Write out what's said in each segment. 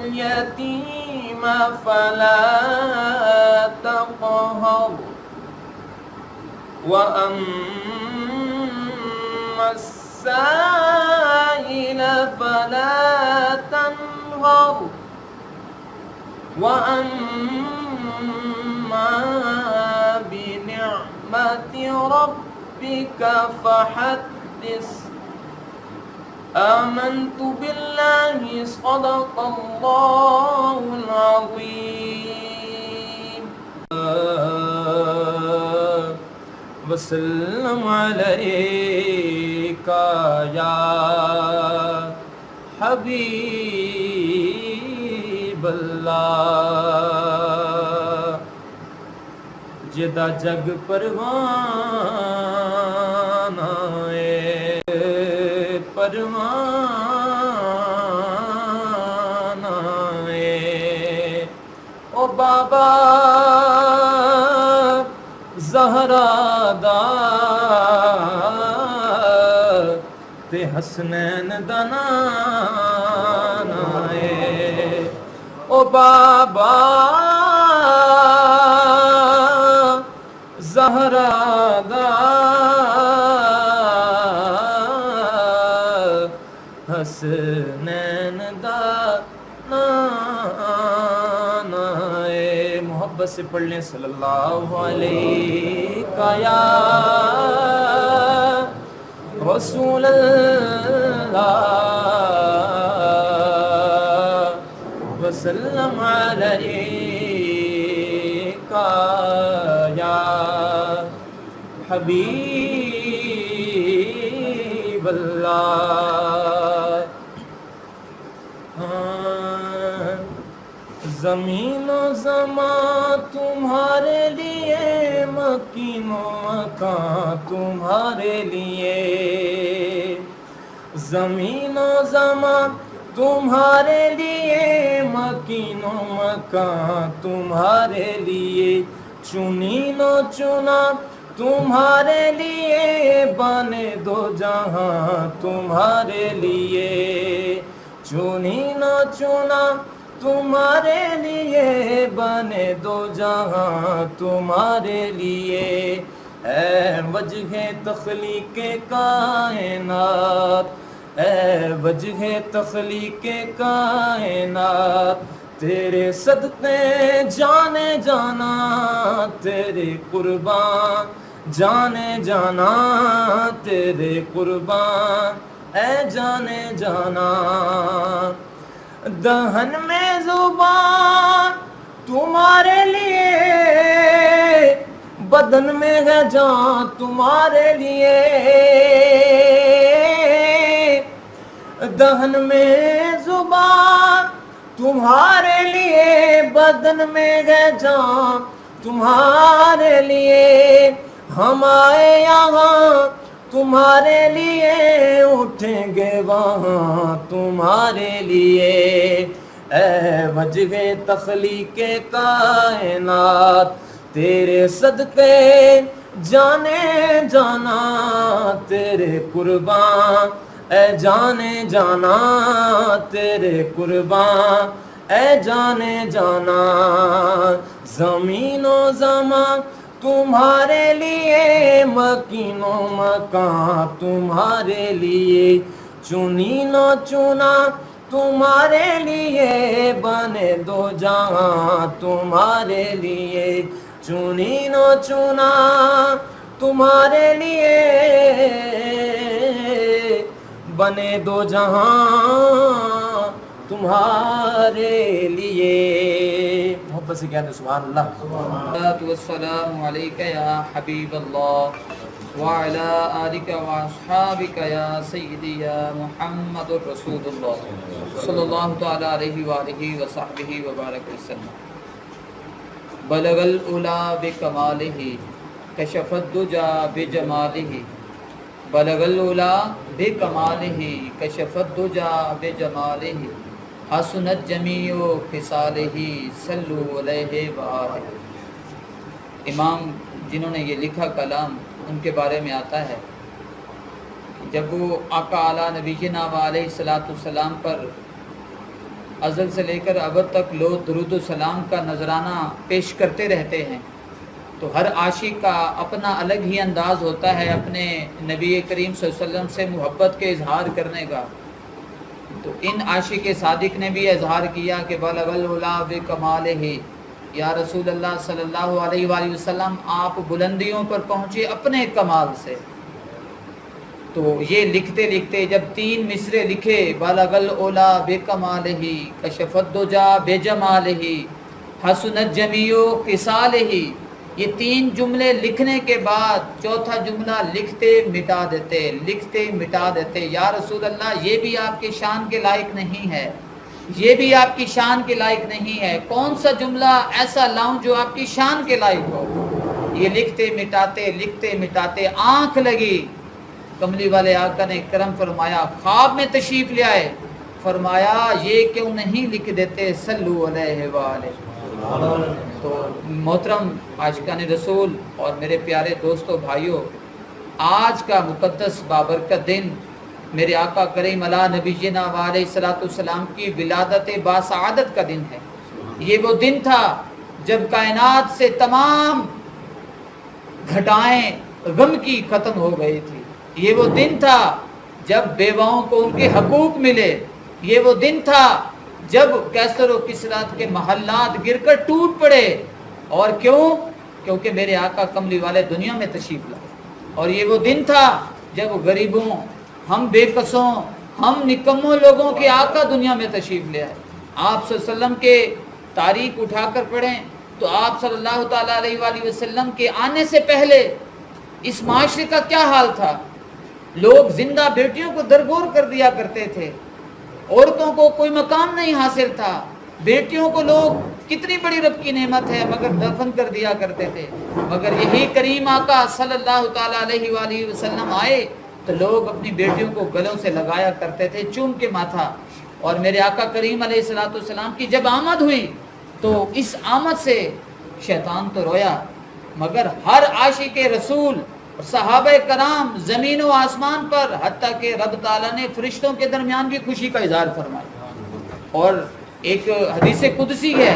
اليتيم فلا تقهر وأما السائل فلا تنهر وأما بنعمة ربك فحدث آمنت بالله صدق الله العظيم وسلم عليك يا حبيب اللہ جدا جگ پروانہ پروانہ او بابا زہرا دا تے حسنین دا نانا او بابا زہرا دا حسنین دا نانا محبت سے پڑھ لیں صلی اللہ علیہ یا رسول اللہ وسلم علیک یا حبیب اللہ زمین و زمان تمہارے لیے مکین و مکان تمہارے لیے زمین و زمان تمہارے لیے مکین و مکان تمہارے لیے چنی نو چنا تمہارے لیے بنے دو جہاں تمہارے لیے چنی نو چنا تمہارے لیے بنے دو جہاں تمہارے لیے اے وجہ تخلیق کائنات اے وجہ تخلیق کائنات تیرے صدقے جانے جانا تیرے قربان جانے جانا تیرے قربان اے جانے جانا دہن میں زبان تمہارے لیے بدن میں ہے جان تمہارے لیے دہن میں زبان تمہارے لیے بدن میں ہے جان تمہارے لیے ہم آئے یہاں تمہارے لیے اٹھیں گے وہاں تمہارے لیے اے وجہ تخلیق کائنات تیرے صدقے جانے جانا تیرے قربان اے جانے جانا تیرے قربان اے جانے جانا زمین و زمان تمہارے لیے مکین و مکان تمہارے لیے چنی نو چنا تمہارے لیے بنے دو جہاں تمہارے لیے چنی نو چنا تمہارے لیے بنے دو جہاں تمہارے لیے محبت سے کہتے سبحان اللہ والسلام علیک یا حبیب اللہ وعلی آلک واصحابک یا سیدی یا محمد رسول اللہ صلی اللہ تعالی علیہ وآلہ وصحبہ وبارک وسلم بلغ العلا بکمالہ کشف الدجا بجمالہ بلغ العلا بکمالہ کشف الدجا بجمالہ حسنت جمیع خصالہ صلو علیہ وآلہ. امام جنہوں نے یہ لکھا کلام ان کے بارے میں آتا ہے جب وہ آقا اعلیٰ نبی جناب علیہ الصلوۃ والسلام پر ازل سے لے کر اب تک لوگ درود و سلام کا نذرانہ پیش کرتے رہتے ہیں، تو ہر عاشق کا اپنا الگ ہی انداز ہوتا ہے اپنے نبی کریم صلی اللہ علیہ وسلم سے محبت کے اظہار کرنے کا۔ تو ان عاشق صادق نے بھی اظہار کیا کہ بلغ العلا بکمالہ، یا رسول اللہ صلی اللہ علیہ وآلہ وسلم آپ بلندیوں پر پہنچے اپنے کمال سے۔ تو یہ لکھتے لکھتے جب 3 مصرے لکھے، بلغ العلا بکمالہ کشف الدجا بجمالہ حسنت جمیع خصالہ، یہ 3 جملے لکھنے کے بعد چوتھا جملہ لکھتے مٹا دیتے، یا رسول اللہ یہ بھی آپ کے شان کے لائق نہیں ہے، یہ بھی آپ کی شان کے لائق نہیں ہے، کون سا جملہ ایسا لاؤں جو آپ کی شان کے لائق ہو۔ یہ لکھتے مٹاتے آنکھ لگی، کملی والے آقا نے کرم فرمایا، خواب میں تشریف لے آئے، فرمایا یہ کیوں نہیں لکھ دیتے صلو علیہ وآلہ۔ تو محترم عاشقان رسول اور میرے پیارے دوستو بھائیوں، آج کا مقدس بابرکت دن میرے آقا کریم علی نبینا علیہ الصلوۃ والسلام کی ولادت باسعادت کا دن ہے۔ یہ وہ دن تھا جب کائنات سے تمام گھٹائیں غم کی ختم ہو گئی تھی، یہ وہ دن تھا جب بیواؤں کو ان کے حقوق ملے، یہ وہ دن تھا جب کیسر و کسرات کے محلات گر کر ٹوٹ پڑے، اور کیونکہ میرے آقا کملی والے دنیا میں تشریف لائے، اور یہ وہ دن تھا جب غریبوں، ہم بے قصوں، ہم نکموں لوگوں کے آقا دنیا میں تشریف لے آئے۔ آپ صلی اللہ علیہ وسلم کے تاریخ اٹھا کر پڑھیں تو آپ صلی اللہ تعالیٰ علیہ وآلہ وسلم کے آنے سے پہلے اس معاشرے کا کیا حال تھا۔ لوگ زندہ بیٹیوں کو درگور کر دیا کرتے تھے، عورتوں کو کوئی مقام نہیں حاصل تھا، بیٹیوں کو لوگ کتنی بڑی رب کی نعمت ہے مگر دفن کر دیا کرتے تھے، مگر یہی کریم آقا صلی اللہ تعالیٰ علیہ وآلہ وسلم آئے تو لوگ اپنی بیٹیوں کو گلوں سے لگایا کرتے تھے، چوم کے ماتھا۔ اور میرے آقا کریم علیہ الصلوۃ والسلام کی جب آمد ہوئی تو اس آمد سے شیطان تو رویا، مگر ہر عاشق رسول اور صحابہ کرام زمین و آسمان پر، حتیٰ کہ رب تعالیٰ نے فرشتوں کے درمیان بھی خوشی کا اظہار فرمایا۔ اور ایک حدیث قدسی ہے،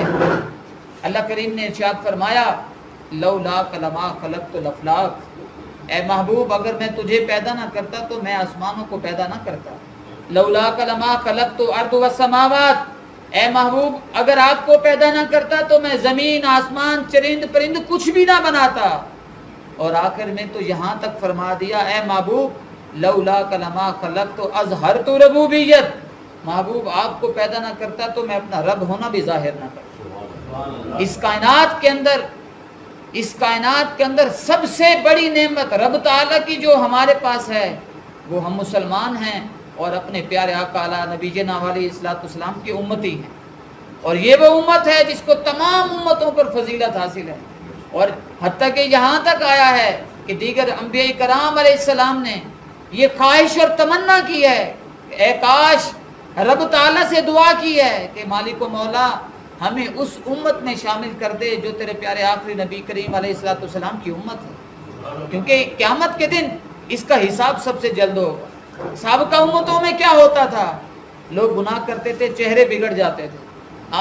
اللہ کریم نے ارشاد فرمایا، لولاک لما خلقت الافلاک، اے محبوب اگر میں تجھے پیدا نہ کرتا تو میں آسمانوں کو پیدا نہ کرتا۔ لولاک لما خلقت الارض والسماوات، اے محبوب اگر آپ کو پیدا نہ کرتا تو میں زمین، آسمان، چرند پرند کچھ بھی نہ بناتا۔ اور آخر میں تو یہاں تک فرما دیا، اے محبوب لولاک لما خلقت اظہرت ربوبیت، محبوب آپ کو پیدا نہ کرتا تو میں اپنا رب ہونا بھی ظاہر نہ کرتا۔ اس کائنات کے اندر سب سے بڑی نعمت رب تعالیٰ کی جو ہمارے پاس ہے وہ ہم مسلمان ہیں اور اپنے پیارے آقا علی نبینا علیہ الصلوۃ والسلام کی امتی ہیں، اور یہ وہ امت ہے جس کو تمام امتوں پر فضیلت حاصل ہے۔ اور حتیٰ کہ یہاں تک آیا ہے کہ دیگر انبیاء کرام علیہ السلام نے یہ خواہش اور تمنا کی ہے، اے کاش رب تعالیٰ سے دعا کی ہے کہ مالک و مولا ہمیں اس امت میں شامل کر دے جو تیرے پیارے آخری نبی کریم علیہ الصلوۃ والسلام کی امت ہے، کیونکہ قیامت کے دن اس کا حساب سب سے جلد ہوگا۔ سابقہ امتوں میں کیا ہوتا تھا، لوگ گناہ کرتے تھے، چہرے بگڑ جاتے تھے۔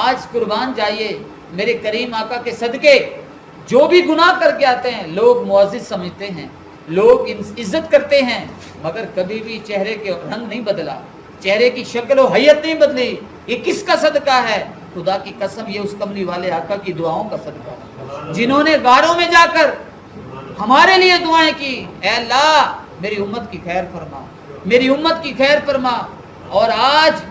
آج قربان جائیے میرے کریم آقا کے صدقے، جو بھی گناہ کر کے آتے ہیں لوگ معزز سمجھتے ہیں، لوگ عزت کرتے ہیں، مگر کبھی بھی چہرے کے رنگ نہیں بدلا، چہرے کی شکل و حیت نہیں بدلی۔ یہ کس کا صدقہ ہے؟ خدا کی قسم یہ اس کملی والے آقا کی دعاؤں کا صدقہ ہے، جنہوں نے غاروں میں جا کر ہمارے لیے دعائیں کی، اے اللہ میری امت کی خیر فرما، میری امت کی خیر فرما۔ اور آج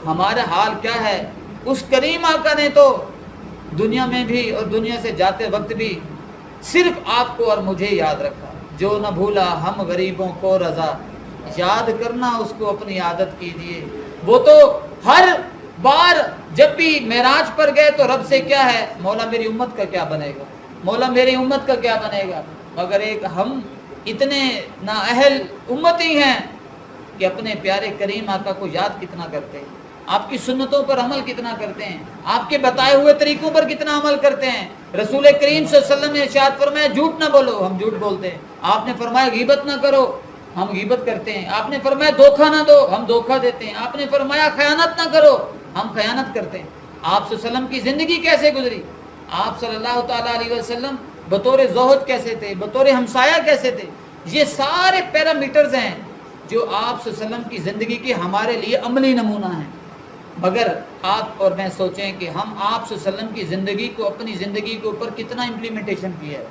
ہمارا حال کیا ہے؟ اس کریم آقا نے تو دنیا میں بھی اور دنیا سے جاتے وقت بھی صرف آپ کو اور مجھے یاد رکھا، جو نہ بھولا ہم غریبوں کو رضا، یاد کرنا اس کو اپنی عادت کیجیے۔ وہ تو ہر بار جب بھی معراج پر گئے تو رب سے کیا ہے، مولا میری امت کا کیا بنے گا، مولا میری امت کا کیا بنے گا۔ مگر ایک ہم اتنے نااہل امتی ہیں کہ اپنے پیارے کریم آقا کو یاد کتنا کرتے ہیں، آپ کی سنتوں پر عمل کتنا کرتے ہیں، آپ کے بتائے ہوئے طریقوں پر کتنا عمل کرتے ہیں۔ رسول کریم صلی اللہ علیہ وسلم نے ارشاد فرمایا جھوٹ نہ بولو، ہم جھوٹ بولتے ہیں۔ آپ نے فرمایا غیبت نہ کرو، ہم غیبت کرتے ہیں۔ آپ نے فرمایا دھوکہ نہ دو، ہم دھوکہ دیتے ہیں۔ آپ نے فرمایا خیانت نہ کرو، ہم خیانت کرتے ہیں۔ آپ صلی اللہ علیہ وسلم کی زندگی کیسے گزری؟ آپ صلی اللہ تعالیٰ علیہ وسلم بطور زہد کیسے تھے، بطور ہمسایہ کیسے تھے؟ یہ سارے پیرامیٹرز ہیں جو آپ صلی اللہ علیہ وسلم کی زندگی کے ہمارے لیے عملی نمونہ ہیں۔ مگر آپ اور میں سوچیں کہ ہم آپ صلی اللہ علیہ وسلم کی زندگی کو اپنی زندگی کے اوپر کتنا امپلیمنٹیشن کیا ہے؟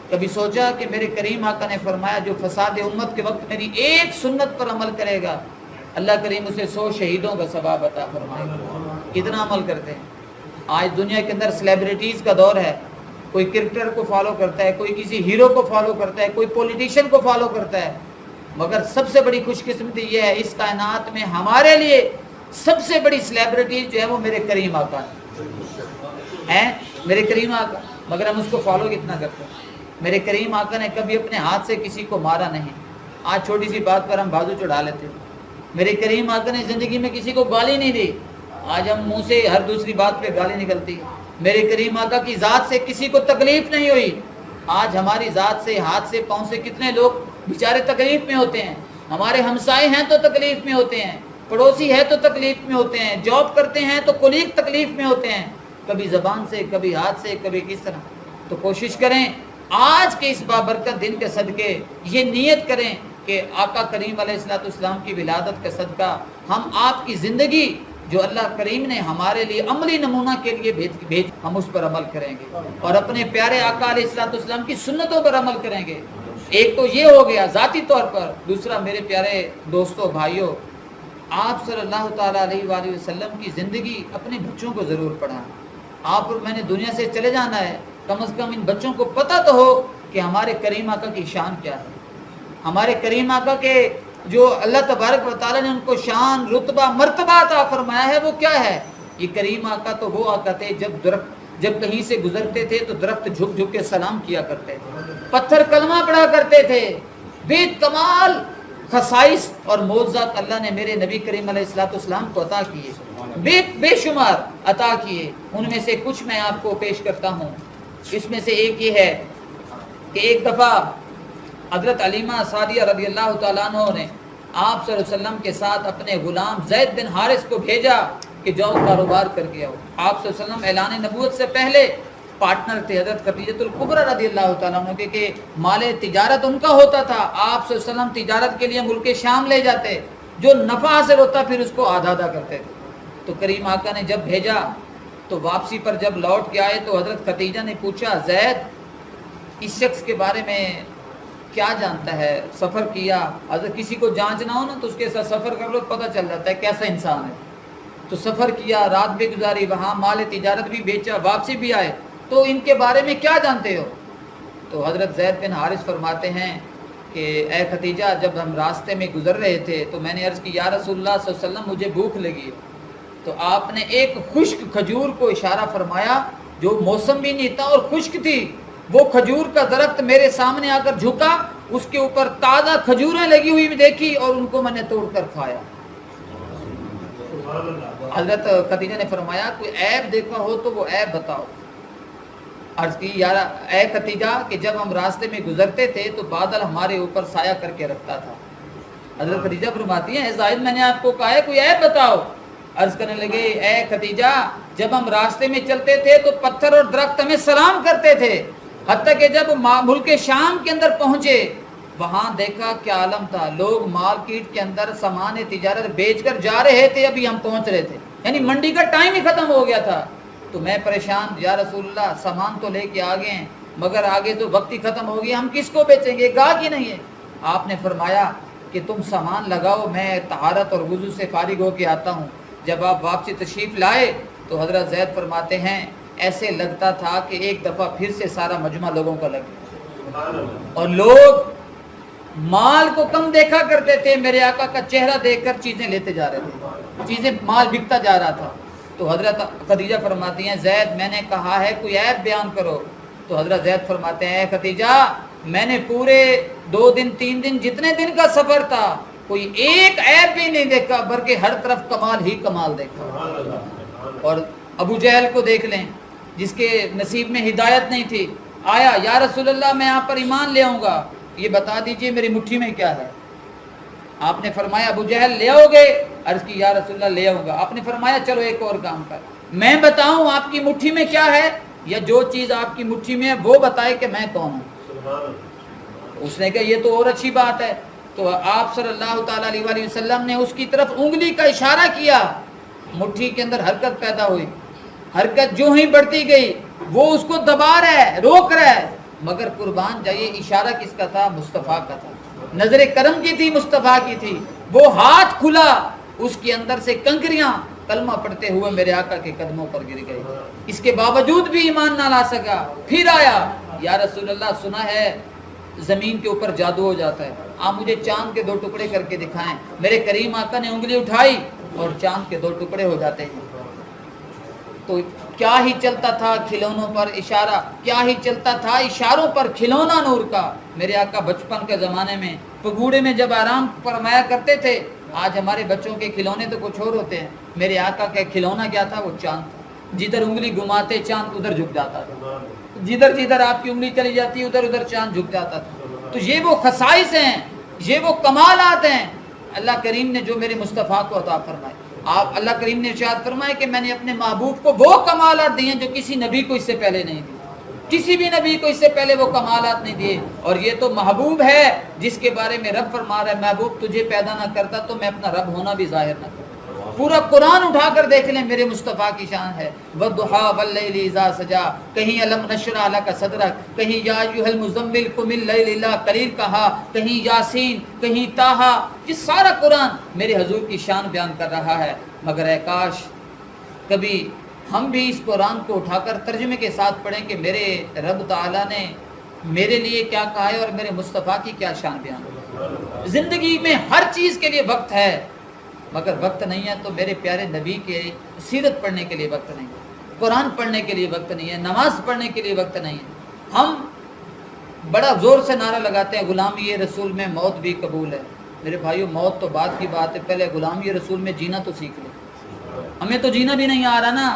کبھی سوچا کہ میرے کریم آقا نے فرمایا جو فساد امت کے وقت میری ایک سنت پر عمل کرے گا اللہ کریم اسے 100 شہیدوں کا ثواب عطا فرمائے گا۔ کتنا عمل کرتے ہیں؟ آج دنیا کے اندر سیلیبریٹیز کا دور ہے، کوئی کرکٹر کو فالو کرتا ہے، کوئی کسی ہیرو کو فالو کرتا ہے، کوئی پولیٹیشین کو فالو کرتا ہے، مگر سب سے بڑی خوش قسمتی یہ ہے اس کائنات میں ہمارے لیے سب سے بڑی سیلیبریٹیز جو ہے وہ میرے کریم آقا ہیں، میرے کریم آقا، مگر ہم اس کو فالو کتنا کرتے ہیں؟ میرے کریم آقا نے کبھی اپنے ہاتھ سے کسی کو مارا نہیں، آج چھوٹی سی بات پر ہم بازو چڑھا لیتے ہیں۔ میرے کریم آقا نے زندگی میں کسی کو گالی نہیں دی، آج ہم منہ سے ہر دوسری بات پہ گالی نکلتی۔ میرے کریم آقا کی ذات سے کسی کو تکلیف نہیں ہوئی، آج ہماری ذات سے، ہاتھ سے، پاؤں سے کتنے لوگ بیچارے تکلیف میں ہوتے ہیں۔ ہمارے ہمسائے ہیں تو تکلیف میں ہوتے ہیں، پڑوسی ہے تو تکلیف میں ہوتے ہیں، جاب کرتے ہیں تو کولیگ تکلیف میں ہوتے ہیں، کبھی زبان سے، کبھی ہاتھ سے، کبھی کس طرح۔ تو کوشش کریں آج کے اس بابرکت دن کے صدقے یہ نیت کریں کہ آقا کریم علیہ السلام کی ولادت کا صدقہ ہم آپ کی زندگی جو اللہ کریم نے ہمارے لیے عملی نمونہ کے لیے بھیج ہم اس پر عمل کریں گے اور اپنے پیارے آقا علیہ السلام کی سنتوں پر عمل کریں گے۔ ایک تو یہ ہو گیا ذاتی طور پر، دوسرا میرے پیارے دوستوں بھائیوں، آپ صلی اللہ تعالیٰ علیہ وآلہ وسلم کی زندگی اپنے بچوں کو ضرور پڑھائیں۔ آپ اور میں نے دنیا سے چلے جانا ہے، کم از کم ان بچوں کو پتہ تو ہو کہ ہمارے کریم آقا کی شان کیا ہے، ہمارے کریم آقا کے جو اللہ تبارک و تعالیٰ نے ان کو شان، رتبہ، مرتبہ عطا فرمایا ہے وہ کیا ہے۔ یہ کریم آقا تو وہ آقا تھے جب کہیں سے گزرتے تھے تو درخت جھک جھک کے سلام کیا کرتے تھے، پتھر کلمہ پڑھا کرتے تھے۔ بے کمال خصائص اور معجزات اللہ نے میرے نبی کریم علیہ السلام کو عطا کیے، بے شمار عطا کیے۔ ان میں سے کچھ میں آپ کو پیش کرتا ہوں۔ اس میں سے ایک یہ ہے کہ ایک دفعہ حضرت علیمہ سعدیہ رضی اللہ تعالیٰ عنہ نے آپ صلی اللہ علیہ وسلم کے ساتھ اپنے غلام زید بن حارث کو بھیجا کہ جاؤ کاروبار کر کے آؤ۔ آپ صلی اللہ علیہ وسلم اعلان نبوت سے پہلے پارٹنر تھے حضرت خدیجہ الکبریٰ رضی اللہ تعالیٰ عنہ کے، کہ مال تجارت ان کا ہوتا تھا۔ آپ صلی اللہ علیہ وسلم تجارت کے لیے ملک شام لے جاتے، جو نفع حاصل ہوتا پھر اس کو آدھا آدھا کرتے تھے۔ تو کریم آقا نے جب بھیجا تو واپسی پر جب لوٹ کے آئے تو حضرت خدیجہ نے پوچھا زید اس شخص کے بارے میں کیا جانتا ہے، سفر کیا؟ اگر کسی کو جانچنا ہو نا تو اس کے ساتھ سفر کر لو، پتہ چل جاتا ہے کیسا انسان ہے۔ تو سفر کیا، رات بھی گزاری، وہاں مال تجارت بھی بیچا، واپسی بھی آئے، تو ان کے بارے میں کیا جانتے ہو؟ تو حضرت زید بن حارث فرماتے ہیں کہ اے خدیجہ جب ہم راستے میں گزر رہے تھے تو میں نے عرض کی یا رسول اللہ صلی اللہ علیہ وسلم مجھے بھوک لگی ہے۔ تو آپ نے ایک خشک کھجور کو اشارہ فرمایا جو موسم بھی نہیں تھا اور خشک تھی، وہ کھجور کا درخت میرے سامنے آ کر جھکا، اس کے اوپر تازہ کھجوریں لگی ہوئی بھی دیکھی اور ان کو میں نے توڑ کر کھایا۔ حضرت خدیجہ نے فرمایا کوئی عیب دیکھا ہو تو وہ عیب بتاؤ۔ عرض کی یار اے خدیجہ کہ جب ہم راستے میں گزرتے تھے تو بادل ہمارے اوپر سایہ کر کے رکھتا تھا۔ حضرت خدیجہ فرماتی ہیں زاہد میں نے آپ کو کہا ہے کوئی عیب بتاؤ۔ عرض کرنے لگے اے خدیجہ جب ہم راستے میں چلتے تھے تو پتھر اور درخت ہمیں سلام کرتے تھے، حتیٰ کہ جب ملک شام کے اندر پہنچے وہاں دیکھا کیا عالم تھا، لوگ مارکیٹ کے اندر سامان تجارت بیچ کر جا رہے تھے، ابھی ہم پہنچ رہے تھے، یعنی منڈی کا ٹائم ہی ختم ہو گیا تھا۔ تو میں پریشان یا رسول اللہ سامان تو لے کے آگے ہیں مگر آگے تو وقت ہی ختم ہو گیا، ہم کس کو بیچیں گے، گاہک ہی نہیں ہے۔ آپ نے فرمایا کہ تم سامان لگاؤ میں طہارت اور وضو سے فارغ ہو کے آتا ہوں۔ جب آپ واپسی تشریف لائے تو حضرت زید فرماتے ہیں ایسے لگتا تھا کہ ایک دفعہ پھر سے سارا مجمع لوگوں کا لگ گیا اور لوگ مال کو کم دیکھا کرتے تھے، میرے آقا کا چہرہ دیکھ کر چیزیں لیتے جا رہے تھے، چیزیں مال بکتا جا رہا تھا۔ تو حضرت خدیجہ فرماتی ہیں زید میں نے کہا ہے کوئی عیب بیان کرو۔ تو حضرت زید فرماتے ہیں خدیجہ میں نے پورے 2 دن 3 دن جتنے دن کا سفر تھا کوئی ایک عیب بھی نہیں دیکھا بلکہ ہر طرف کمال ہی کمال دیکھا۔ اور ابو جہل کو دیکھ لیں جس کے نصیب میں ہدایت نہیں تھی، آیا یا رسول اللہ میں آپ پر ایمان لے آؤں گا، یہ بتا دیجئے میری مٹھی میں کیا ہے۔ آپ نے فرمایا ابو جہل لے آؤ گے؟ عرض کی یا رسول اللہ لے آؤں گا۔ آپ نے فرمایا چلو ایک اور کام کر، میں بتاؤں آپ کی مٹھی میں کیا ہے، یا جو چیز آپ کی مٹھی میں ہے وہ بتائے کہ میں کون ہوں۔ اس نے کہا یہ تو اور اچھی بات ہے۔ تو آپ صلی اللہ تعالیٰ علیہ وسلم نے اس کی طرف انگلی کا اشارہ کیا، مٹھی کے اندر حرکت پیدا ہوئی، حرکت جو ہی بڑھتی گئی، وہ اس کو دبا رہا ہے، روک رہا ہے، مگر قربان جائیے اشارہ کس کا تھا؟ مصطفیٰ کا تھا، نظر کرم کی تھی، مصطفیٰ کی تھی۔ وہ ہاتھ کھلا، اس کے اندر سے کنکریاں کلمہ پڑھتے ہوئے میرے آقا کے قدموں پر گر گئی۔ اس کے باوجود بھی ایمان نہ لا سکا، پھر آیا، یا رسول اللہ سنا ہے زمین کے اوپر جادو ہو جاتا ہے، آپ مجھے چاند کے 2 ٹکڑے کر کے دکھائیں۔ میرے کریم آقا نے انگلی اٹھائی اور چاند کے 2 ٹکڑے ہو جاتے ہیں۔ تو کیا ہی چلتا تھا کھلونوں پر اشارہ، کیا ہی چلتا تھا اشاروں پر کھلونا نور کا۔ میرے آقا بچپن کے زمانے میں پگوڑے میں جب آرام فرمایا کرتے تھے، آج ہمارے بچوں کے کھلونے تو کچھ اور ہوتے ہیں، میرے آقا کا کھلونا کیا تھا؟ وہ چاند تھا۔ جدھر انگلی گھماتے چاند ادھر جھک جاتا تھا، جدھر جدھر آپ کی انگلی چلی جاتی ادھر ادھر چاند جھک جاتا تھا۔ تو یہ وہ خصائص ہیں، یہ وہ کمالات ہیں اللہ کریم نے جو میرے مصطفیٰ کو عطا فرمائے۔ آپ اللہ کریم نے ارشاد فرمائے کہ میں نے اپنے محبوب کو وہ کمالات دیے ہیں جو کسی نبی کو اس سے پہلے نہیں دیے، کسی بھی نبی کو اس سے پہلے وہ کمالات نہیں دیے۔ اور یہ تو محبوب ہے جس کے بارے میں رب فرما رہا ہے محبوب تجھے پیدا نہ کرتا تو میں اپنا رب ہونا بھی ظاہر نہ کرتا۔ پورا قرآن اٹھا کر دیکھ لیں میرے مصطفیٰ کی شان ہے۔ وَالضُّحَىٰ وَاللَّيْلِ إِذَا سَجَىٰ، کہیں أَلَمْ نَشْرَحْ لَكَ صَدْرَكَ، کہیں یا أَيُّهَا الْمُزَّمِّلُ قُمِ اللَّيْلَ إِلَّا قَلِيلًا کہا، کہیں یاسین، کہیں طٰہٰ۔ یہ سارا قرآن میرے حضور کی شان بیان کر رہا ہے، مگر اے کاش کبھی ہم بھی اس قرآن کو اٹھا کر ترجمے کے ساتھ پڑھیں کہ میرے رب تعالیٰ نے میرے لیے کیا کہا ہے اور میرے مصطفیٰ کی کیا شان بیان ہے۔ زندگی میں ہر چیز کے لیے وقت ہے، مگر وقت نہیں ہے تو میرے پیارے نبی کے سیرت پڑھنے کے لیے وقت نہیں ہے، قرآن پڑھنے کے لیے وقت نہیں ہے، نماز پڑھنے کے لیے وقت نہیں ہے۔ ہم بڑا زور سے نعرہ لگاتے ہیں غلامی رسول میں موت بھی قبول ہے۔ میرے بھائیو موت تو بعد کی بات ہے، پہلے غلامی رسول میں جینا تو سیکھ لیں۔ ہمیں تو جینا بھی نہیں آ رہا نا۔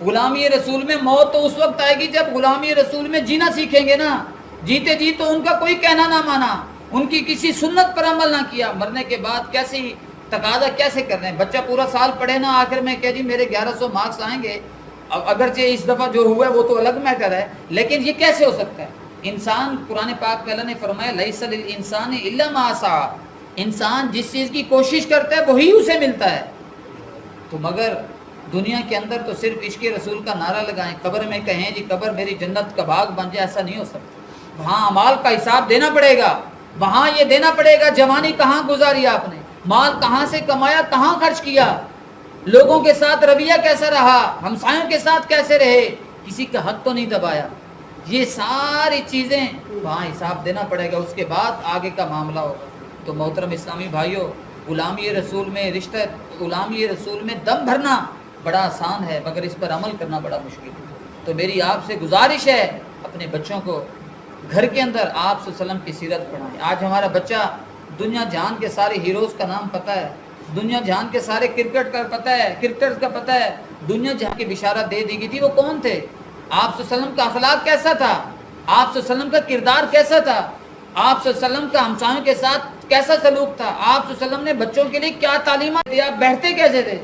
غلامی رسول میں موت تو اس وقت آئے گی جب غلامی رسول میں جینا سیکھیں گے نا۔ جیتے جی تو ان کا کوئی کہنا نہ مانا، ان کی کسی سنت پر عمل نہ کیا، مرنے کے بعد کیسی تقاضا کیسے کر رہے ہیں؟ بچہ پورا سال پڑھے نا، آخر میں کہ جی میرے 1100 مارکس آئیں گے، اگرچہ اس دفعہ جو ہوا ہے وہ تو الگ میٹر ہے، لیکن یہ کیسے ہو سکتا ہے؟ انسان قرآن پاک میں اللہ نے فرمایا لیس للانسان الا ما سعى، انسان جس چیز کی کوشش کرتا ہے وہی اسے ملتا ہے۔ تو مگر دنیا کے اندر تو صرف عشق رسول کا نعرہ لگائیں، قبر میں کہیں جی قبر میری جنت کا باغ بن جائے، ایسا نہیں ہو سکتا۔ وہاں اعمال کا حساب دینا پڑے گا، وہاں یہ دینا پڑے گا جوانی کہاں گزاری آپ نے، مال کہاں سے کمایا، کہاں خرچ کیا، لوگوں کے ساتھ رویہ کیسا رہا، ہمسایوں کے ساتھ کیسے رہے، کسی کا حق تو نہیں دبایا۔ یہ ساری چیزیں وہاں حساب دینا پڑے گا، اس کے بعد آگے کا معاملہ ہوگا۔ تو محترم اسلامی بھائیوں، غلامی رسول میں رشتہ، غلامی رسول میں دم بھرنا بڑا آسان ہے، مگر اس پر عمل کرنا بڑا مشکل ہے۔ تو میری آپ سے گزارش ہے اپنے بچوں کو گھر کے اندر آپ صلی اللہ علیہ وسلم کی سیرت پڑھائیں۔ آج ہمارا بچہ دنیا جہان کے سارے ہیروز کا نام پتہ ہے، دنیا جہان کے سارے کرکٹ کا پتہ ہے، کرکٹرز کا پتہ ہے، دنیا جہان کی بشارت دے دی گئی تھی وہ کون تھے، آپ صلی اللہ علیہ وسلم کا اخلاق کیسا تھا، آپ صلی اللہ علیہ وسلم کا کردار کیسا تھا، آپ صلی اللہ علیہ وسلم کا ہمسایوں کے ساتھ کیسا سلوک تھا، آپ صلی اللہ علیہ وسلم نے بچوں کے لیے کیا تعلیمات دیا، بیٹھتے کیسے تھے۔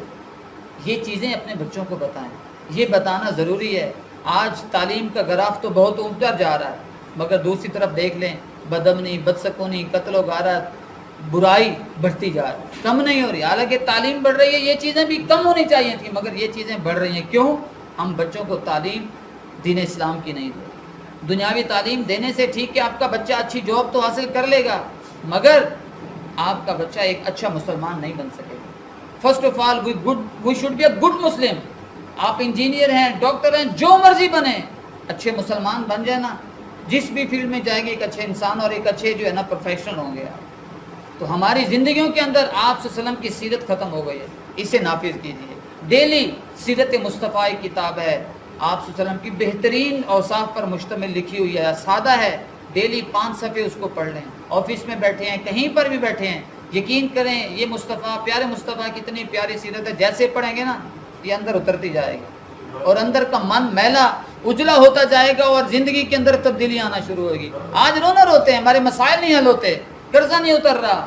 یہ چیزیں اپنے بچوں کو بتائیں، یہ بتانا ضروری ہے۔ آج تعلیم کا گراف تو بہت اوپر جا رہا ہے، مگر دوسری طرف دیکھ لیں بدامنی، بدسکونی، قتل و غارت، برائی بڑھتی جا رہی ہے، کم نہیں ہو رہی۔ حالانکہ تعلیم بڑھ رہی ہے، یہ چیزیں بھی کم ہونی چاہیے تھیں، مگر یہ چیزیں بڑھ رہی ہیں۔ کیوں؟ ہم بچوں کو تعلیم دین اسلام کی نہیں دے۔ دنیاوی تعلیم دینے سے ٹھیک ہے آپ کا بچہ اچھی جاب تو حاصل کر لے گا، مگر آپ کا بچہ ایک اچھا مسلمان نہیں بن سکے گا۔ First of all we should be a good Muslim. آپ انجینئر ہیں، ڈاکٹر ہیں، جو مرضی بنے، اچھے مسلمان بن جائے نا، جس بھی فیلڈ میں جائے گے ایک اچھے انسان اور ایک اچھے جو ہے نا پروفیشنل ہوں گے آپ۔ تو ہماری زندگیوں کے اندر آپ صلی اللہ علیہ وسلم کی سیرت ختم ہو گئی ہے، اسے نافذ کیجیے۔ ڈیلی سیرت مصطفیٰ کتاب ہے، آپ صلی اللہ علیہ وسلم کی بہترین اوصاف پر مشتمل لکھی ہوئی ہے، سادہ ہے، ڈیلی 5 صفحے اس کو پڑھ لیں۔ آفس میں بیٹھے ہیں، کہیں پر بھی بیٹھے ہیں، یقین کریں یہ مصطفیٰ، پیارے مصطفیٰ کی اتنی پیاری سیرت ہے، جیسے پڑھیں گے نا یہ اندر اترتی جائے گی اور اندر کا من میلا اجلا ہوتا جائے گا اور زندگی کے اندر تبدیلی آنا شروع ہوگی۔ آج رونا روتے ہیں، ہمارے مسائل نہیں حل ہوتے، قرضہ نہیں اتر رہا،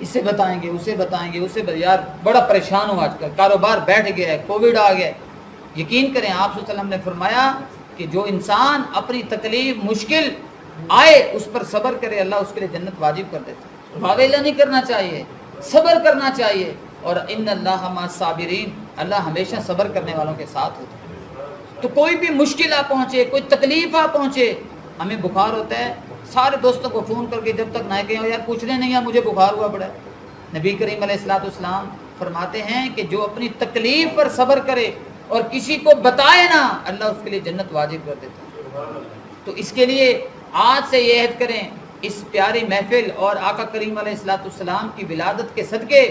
اسے بتائیں گے اسے بتائیں گے یار بڑا پریشان ہوں آج کل، کاروبار بیٹھ گیا ہے، کووڈ آ گیا ہے۔ یقین کریں آپ صلی اللہ علیہ وسلم نے فرمایا کہ جو انسان اپنی تکلیف مشکل آئے اس پر صبر کرے، اللہ اس کے لیے جنت واجب کر دیتا ہے۔ واویلا نہیں کرنا چاہیے، صبر کرنا چاہیے، اور ان اللہ مع الصابرین، اللہ ہمیشہ صبر کرنے والوں کے ساتھ ہوتا ہے۔ تو کوئی بھی مشکل آ پہنچے، کوئی تکلیف آ پہنچے، ہمیں بخار ہوتا ہے، سارے دوستوں کو فون کر کے جب تک نہ کہیں یار پوچھ رہے نہیں مجھے بخار ہوا پڑا ہے۔ نبی کریم علیہ الصلوۃ والسلام فرماتے ہیں کہ جو اپنی تکلیف پر صبر کرے اور کسی کو بتائے نہ، اللہ اس کے لیے جنت واجب کر دیتا ہے۔ تو اس کے لیے آج سے یہ عہد کریں، اس پیاری محفل اور آقا کریم علیہ الصلوۃ والسلام کی ولادت کے صدقے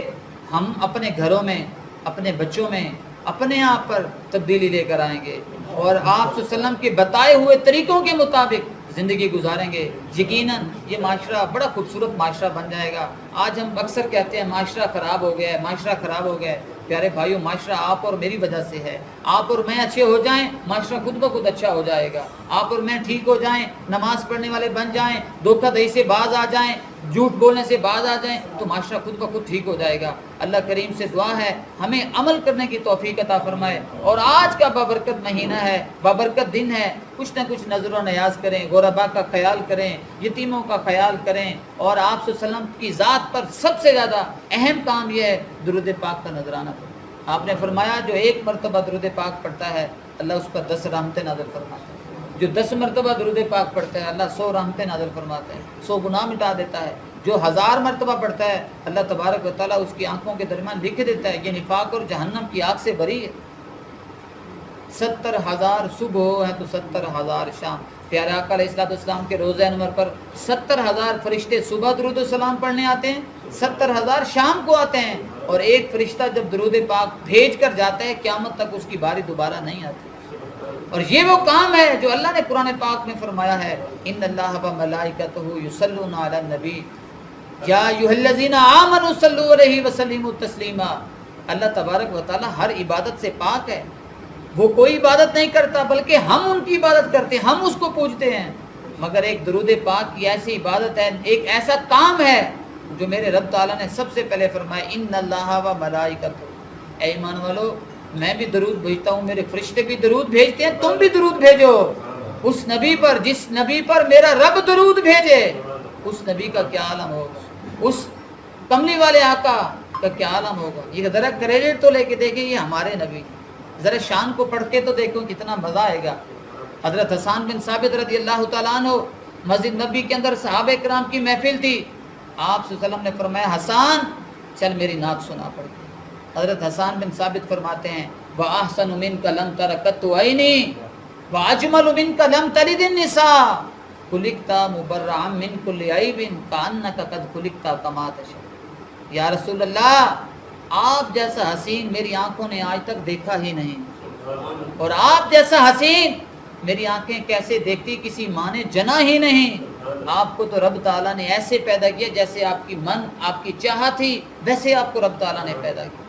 ہم اپنے گھروں میں، اپنے بچوں میں، اپنے آپ پر تبدیلی لے کر آئیں گے، اور آپ صلی اللہ علیہ وسلم کے بتائے ہوئے طریقوں کے مطابق زندگی گزاریں گے۔ یقیناً یہ معاشرہ بڑا خوبصورت معاشرہ بن جائے گا۔ آج ہم اکثر کہتے ہیں معاشرہ خراب ہو گیا ہے، معاشرہ خراب ہو گیا ہے۔ پیارے بھائیوں، معاشرہ آپ اور میری وجہ سے ہے۔ آپ اور میں اچھے ہو جائیں، معاشرہ خود بخود اچھا ہو جائے گا۔ آپ اور میں ٹھیک ہو جائیں، نماز پڑھنے والے بن جائیں، دھوکہ دہی سے باز آ جائیں، جھوٹ بولنے سے باز آ جائیں، تو معاشرہ خود بخود ٹھیک ہو جائے گا۔ اللہ کریم سے دعا ہے ہمیں عمل کرنے کی توفیق عطا فرمائے، اور آج کا بابرکت مہینہ ہے، بابرکت دن ہے، کچھ نہ کچھ نظر و نیاز کریں، غربا کا خیال کریں، یتیموں کا خیال کریں، اور آپ صلی اللہ علیہ وسلم کی ذات پر سب سے زیادہ اہم کام یہ ہے درود پاک کا نذرانہ پڑھیں۔ آپ نے فرمایا جو ایک مرتبہ درود پاک پڑھتا ہے اللہ اس پر 10 رحمتیں نازل فرماتا ہے، جو 10 مرتبہ درود پاک پڑھتا ہے اللہ 100 رحمتیں نازل فرماتا ہے، 100 گناہ مٹا دیتا ہے۔ جو 1000 مرتبہ پڑھتا ہے اللہ تبارک و تعالیٰ اس کی آنکھوں کے درمیان لکھ دیتا ہے یہ نفاق اور جہنم کی آگ سے بری ہے۔ 70,000 صبح ہو ہے تو 70,000 شام۔ پیارے آقا علیہ الصلوۃ والسلام کے روزہ انور پر 70,000 فرشتے صبح درود و سلام پڑھنے آتے ہیں، 70,000 شام کو آتے ہیں، اور ایک فرشتہ جب درود پاک بھیج کر جاتا ہے قیامت تک اس کی باری دوبارہ نہیں آتی۔ اور یہ وہ کام ہے جو اللہ نے قرآن پاک میں فرمایا ہے، ان اللہ و ملائکتہ یصلون علی النبی یا ایھا الذین آمنوا صلوا علیہ وسلموا تسلیما۔ اللہ تبارک و تعالی ہر عبادت سے پاک ہے، وہ کوئی عبادت نہیں کرتا بلکہ ہم ان کی عبادت کرتے ہیں، ہم اس کو پوجتے ہیں۔ مگر ایک درود پاک کی ایسی عبادت ہے، ایک ایسا کام ہے جو میرے رب تعالیٰ نے سب سے پہلے فرمایا ان اللہ و ملائکتہ، اے ایمان والو میں بھی درود بھیجتا ہوں، میرے فرشتے بھی درود بھیجتے ہیں، تم بھی درود بھیجو اس نبی پر جس نبی پر میرا رب درود بھیجے۔ اس نبی کا کیا عالم ہوگا، اس کملی والے آقا کا کیا عالم ہوگا۔ یہ ذرا کریڈٹ تو لے کے دیکھیں، یہ ہمارے نبی، ذرا شان کو پڑھ کے تو دیکھو کتنا مزہ آئے گا۔ حضرت حسان بن ثابت رضی اللہ تعالیٰ عنہ، مسجد نبی کے اندر صحابہ کرام کی محفل تھی، آپ صلی اللہ علیہ وسلم نے فرمایا حسان چل میری نعت سنا پڑ کے۔ حضرت حسان بن ثابت فرماتے ہیں وَأَحْسَنُ مِنْكَ لَمْ تَرَ قَطُّ عَيْنِي وَأَجْمَلُ مِنْكَ لَمْ تَلِدِ النِّسَاءُ خُلِقْتَ مُبَرَّأً مِنْ كُلِّ عَيْبٍ كَأَنَّكَ قَدْ خُلِقْتَ كَمَا تَشَاءُ۔ یا رسول اللہ آپ جیسا حسین میری آنکھوں نے آج تک دیکھا ہی نہیں، اور آپ جیسا حسین میری آنکھیں کیسے دیکھتی کسی ماں نے جنا ہی نہیں۔ آپ کو تو رب تعالیٰ نے ایسے پیدا کیا جیسے آپ کی من آپ کی چاہت تھی ویسے آپ کو رب تعالیٰ نے پیدا کیا۔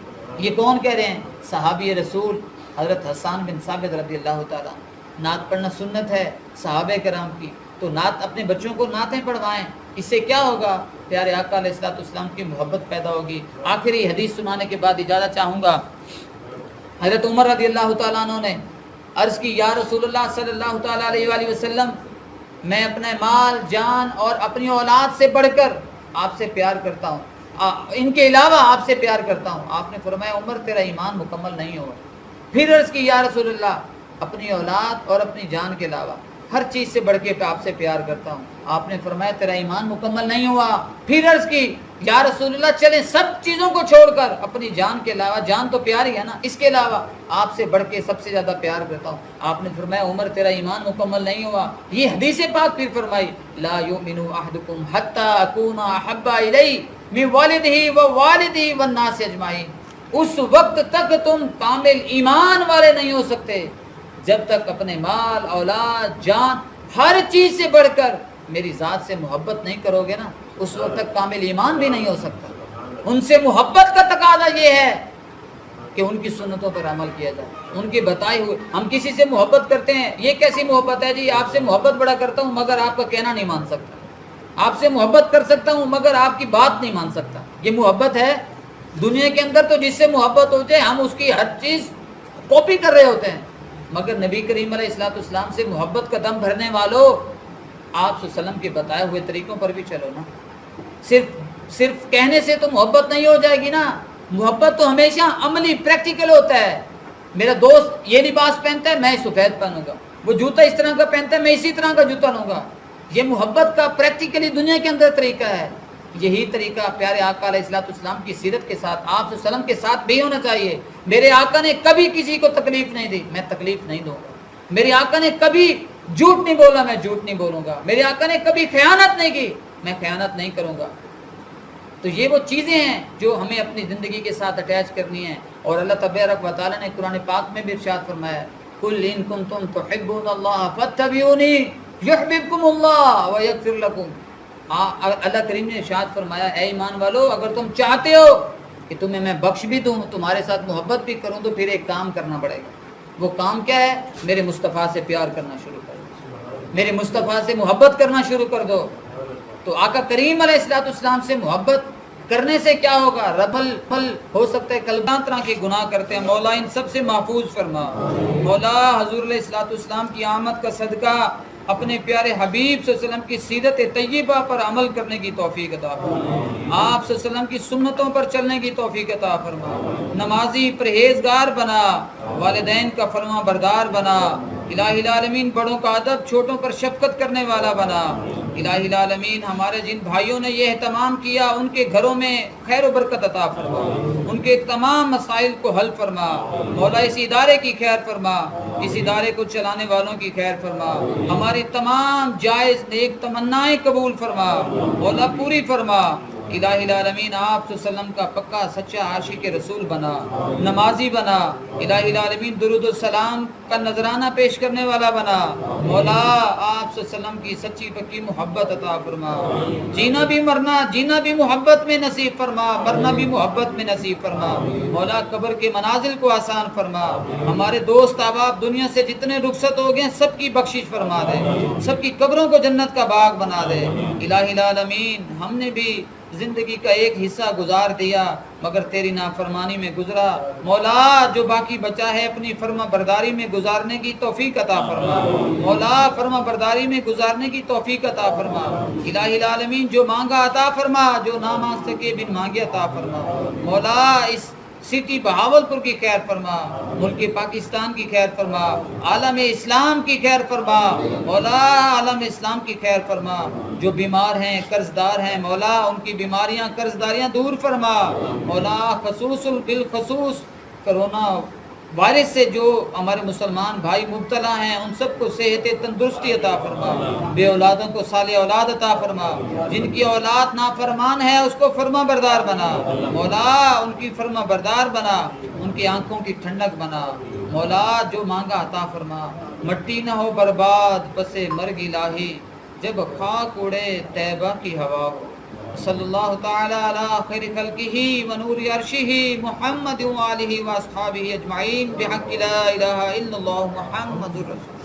یہ کون کہہ رہے ہیں؟ صحابی رسول حضرت حسان بن ثابت رضی اللہ تعالیٰ۔ نعت پڑھنا سنت ہے صحابہ کرام کی، تو نعت اپنے بچوں کو نعتیں پڑھوائیں، اس سے کیا ہوگا؟ پیارے آقا علیہ الصلوۃ والسلام کی محبت پیدا ہوگی۔ آخری حدیث سنانے کے بعد اجازت چاہوں گا۔ حضرت عمر رضی اللہ تعالیٰ عنہ نے عرض کی یا رسول اللہ صلی اللہ تعالیٰ علیہ وآلہ وسلم میں اپنے مال جان اور اپنی اولاد سے بڑھ کر آپ سے پیار کرتا ہوں، ان کے علاوہ آپ سے پیار کرتا ہوں۔ آپ نے فرمایا عمر تیرا ایمان مکمل نہیں ہوا۔ پھر عرض کی یا رسول اللہ اپنی اولاد اور اپنی جان کے علاوہ ہر چیز سے بڑھ کے آپ سے پیار کرتا ہوں۔ آپ نے فرمایا تیرا ایمان مکمل نہیں ہوا۔ پھر عرض کی یا رسول اللہ چلیں سب چیزوں کو چھوڑ کر اپنی جان کے علاوہ، جان تو پیاری ہے نا، اس کے علاوہ آپ سے بڑھ کے سب سے زیادہ پیار کرتا ہوں۔ آپ نے فرمایا عمر تیرا ایمان مکمل نہیں ہوا۔ یہ حدیث پاک پھر فرمائی لا یؤمن احدکم حتی اکون احب الیہ من والدہ ووالدہ والناس اجمعین۔ اس وقت تک تم کامل ایمان والے نہیں ہو سکتے جب تک اپنے مال اولاد جان ہر چیز سے بڑھ کر میری ذات سے محبت نہیں کرو گے نا، اس وقت تک کامل ایمان بھی نہیں ہو سکتا۔ ان سے محبت کا تقاضا یہ ہے کہ ان کی سنتوں پر عمل کیا جائے، ان کے بتائے ہوئے۔ ہم کسی سے محبت کرتے ہیں، یہ کیسی محبت ہے جی؟ آپ سے محبت بڑا کرتا ہوں مگر آپ کا کہنا نہیں مان سکتا، آپ سے محبت کر سکتا ہوں مگر آپ کی بات نہیں مان سکتا. یہ محبت ہے. دنیا کے اندر تو جس سے محبت ہو جائے ہم اس کی ہر چیز کاپی کر رہے ہوتے ہیں, مگر نبی کریم علیہ الصلوۃ والسلام سے محبت کا دم بھرنے والوں, آپ صلی اللہ علیہ وسلم کے بتائے ہوئے طریقوں پر بھی چلو نا. صرف کہنے سے تو محبت نہیں ہو جائے گی نا. محبت تو ہمیشہ عملی پریکٹیکل ہوتا ہے. میرا دوست یہ لباس پہنتا ہے میں سفید پہنوں گا, وہ جوتا اس طرح کا پہنتا ہے میں اسی طرح کا جوتا لوں گا. یہ محبت کا پریکٹیکلی دنیا کے اندر طریقہ ہے. یہی طریقہ پیارے آقا علیہ الصلوۃ والسلام کی سیرت کے ساتھ, آپ صلی اللہ علیہ وسلم کے ساتھ بھی ہونا چاہیے. میرے آقا نے کبھی کسی کو تکلیف نہیں دی, میں تکلیف نہیں دوں گا. میرے آقا نے کبھی جھوٹ نہیں بولا, میں جھوٹ نہیں بولوں گا. میرے آقا نے کبھی خیانت نہیں کی, میں خیانت نہیں کروں گا. تو یہ وہ چیزیں ہیں جو ہمیں اپنی زندگی کے ساتھ اٹیچ کرنی ہیں. اور اللہ تبارک و تعالیٰ نے قرآن پاک میں بھی ارشاد فرمایا ہے, قل ان کنتم تحبون اللہ فاتبعونی یحببکم اللہ ویغفر لکم. اللہ کریم نے ارشاد فرمایا, اے ایمان والو اگر تم چاہتے ہو کہ تمہیں میں بخش بھی دوں, تمہارے ساتھ محبت بھی کروں, تو پھر ایک کام کرنا پڑے گا. وہ کام کیا ہے؟ میرے مصطفیٰ سے پیار کرنا شروع کر دو, میرے مصطفیٰ سے محبت کرنا شروع کر دو. تو آقا کریم علیہ الصلوۃ والسلام سے محبت کرنے سے کیا ہوگا؟ پل ہو سکتا ہے کلباں طرح کے گناہ کرتے ہیں, مولا ان سب سے محفوظ فرما. مولا حضور علیہ الصلوۃ والسلام کی آمد کا صدقہ اپنے پیارے حبیب صلی اللہ علیہ وسلم کی سیرت طیبہ پر عمل کرنے کی توفیق عطا فرما. آپ صلی اللہ علیہ وسلم کی سنتوں پر چلنے کی توفیق عطا فرما. نمازی پرہیزگار بنا, والدین کا فرما بردار بنا. الہی العالمین بڑوں کا ادب, چھوٹوں پر شفقت کرنے والا بنا. الہی العالمین ہمارے جن بھائیوں نے یہ اہتمام کیا ان کے گھروں میں خیر و برکت عطا فرما, ان کے تمام مسائل کو حل فرما. مولا اس ادارے کی خیر فرما, اس ادارے کو چلانے والوں کی خیر فرما. ہماری تمام جائز نیک تمنائیں قبول فرما, مولا پوری فرما. الہی العالمین آپ صلی اللہ علیہ وسلم کا پکا سچا عاشق رسول بنا, نمازی بنا. الہی العالمین درود السلام کا نذرانہ پیش کرنے والا بنا. مولا آپ صلی اللہ علیہ وسلم کی سچی پکی محبت عطا فرما. جینا بھی محبت میں نصیب فرما, مرنا بھی محبت میں نصیب فرما. مولا قبر کے منازل کو آسان فرما. ہمارے دوست احباب دنیا سے جتنے رخصت ہو گئے سب کی بخشش فرما دے, سب کی قبروں کو جنت کا باغ بنا دے. الہی العالمین ہم نے بھی زندگی کا ایک حصہ گزار دیا مگر تیری نافرمانی میں گزرا. مولا جو باقی بچا ہے اپنی فرما برداری میں گزارنے کی توفیق عطا فرما. مولا فرما برداری میں گزارنے کی توفیق عطا فرما. الہی العالمین جو مانگا عطا فرما, جو نہ مانگ سکے بن مانگے عطا فرما. مولا اس سٹی بہاولپور کی خیر فرما, ملک پاکستان کی خیر فرما, عالم اسلام کی خیر فرما. مولا عالم اسلام کی خیر فرما. جو بیمار ہیں قرضدار ہیں مولا ان کی بیماریاں قرضداریاں دور فرما. مولا خصوص بالخصوص کرونا وائرس سے جو ہمارے مسلمان بھائی مبتلا ہیں ان سب کو صحت تندرستی عطا فرما. بے اولادوں کو صالح اولاد عطا فرما. جن کی اولاد نافرمان ہے اس کو فرما بردار بنا. مولا ان کی فرما بردار بنا, ان کی آنکھوں کی ٹھنڈک بنا. مولا جو مانگا عطا فرما. مٹی نہ ہو برباد پسے مرگ الہی, جب خاک اڑے طیبہ کی ہوا ہو. صلی اللہ تعالی علی خیر خلقہ و نور عرشہ محمد و آلہ و اصحابہ اجمعین بحق لا الہ الا اللہ محمد رسول.